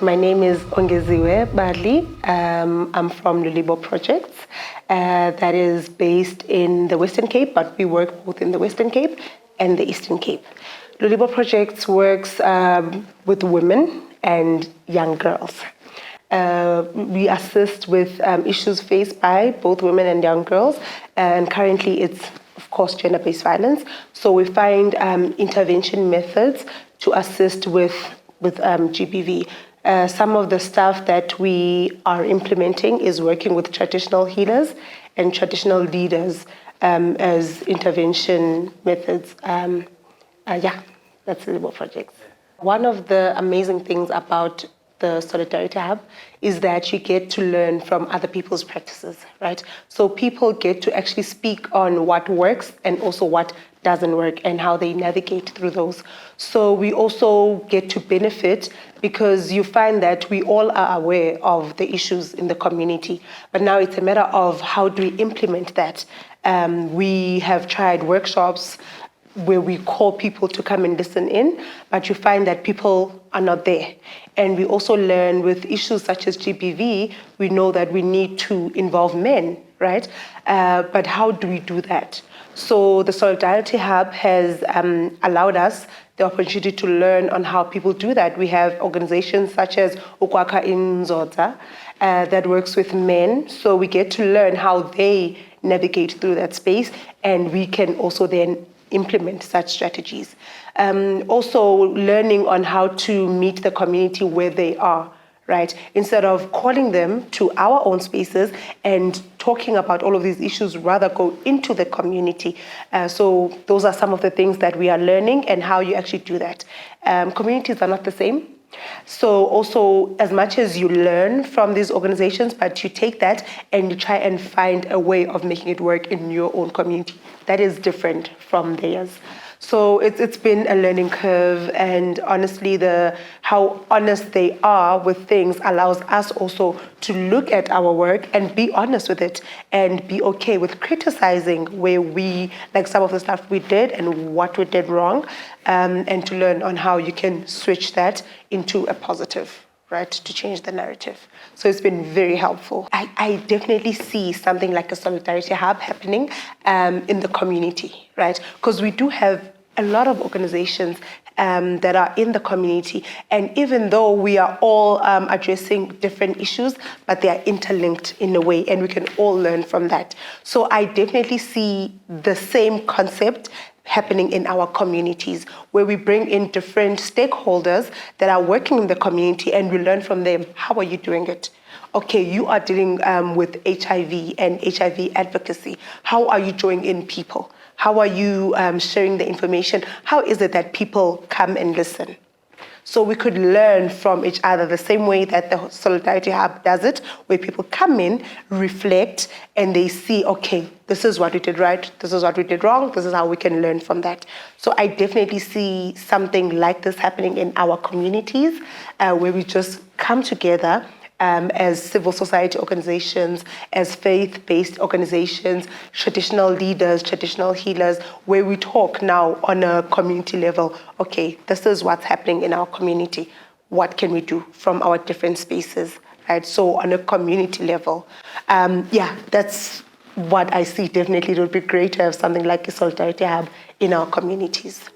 My name is Ongeziwe Badli. I'm from Lulibo Projects, that is based in the Western Cape, but we work both in the Western Cape and the Eastern Cape. Lulibo Projects works with women and young girls. We assist with issues faced by both women and young girls, and currently it's, of course, gender-based violence. So we find intervention methods to assist with GBV. Some of the stuff that we are implementing is working with traditional healers and traditional leaders as intervention methods. That's Lulibo Projects. One of the amazing things about the Solidarity Hub is that you get to learn from other people's practices, right? So people get to actually speak on what works and also what doesn't work and how they navigate through those. So we also get to benefit because you find that we all are aware of the issues in the community, but now it's a matter of how do we implement that. We have tried workshops where we call people to come and listen in, but you find that people are not there. And we also learn with issues such as GBV, we know that we need to involve men, right? But how do we do that? So the Solidarity Hub has allowed us the opportunity to learn on how people do that. We have organizations such as Ukwaka Inzodza that works with men, so we get to learn how they navigate through that space, and we can also then implement such strategies. Also learning on how to meet the community where they are, right? Instead of calling them to our own spaces and talking about all of these issues, rather go into the community. So those are some of the things that we are learning and how you actually do that. Communities are not the same. So also, as much as you learn from these organizations, but you take that and you try and find a way of making it work in your own community that is different from theirs. So it's been a learning curve, and honestly, how honest they are with things allows us also to look at our work and be honest with it and be okay with criticizing where like some of the stuff we did and what we did wrong, and to learn on how you can switch that into a positive, right, to change the narrative. So it's been very helpful. I definitely see something like a Solidarity Hub happening in the community, right? Because we do have a lot of organizations that are in the community, and even though we are all addressing different issues, but they are interlinked in a way, and we can all learn from that. So I definitely see the same concept happening in our communities, where we bring in different stakeholders that are working in the community and we learn from them. How are you doing it? Okay, you are dealing with HIV and HIV advocacy. How are you drawing in people? How are you sharing the information? How is it that people come and listen? So we could learn from each other the same way that the Solidarity Hub does it, where people come in, reflect, and they see, okay, this is what we did right, this is what we did wrong, this is how we can learn from that. So I definitely see something like this happening in our communities, where we just come together as civil society organizations, as faith-based organizations, traditional leaders, traditional healers, where we talk now on a community level. Okay, this is what's happening in our community. What can we do from our different spaces, right? So on a community level, that's what I see. Definitely, it would be great to have something like a Solidarity Hub in our communities.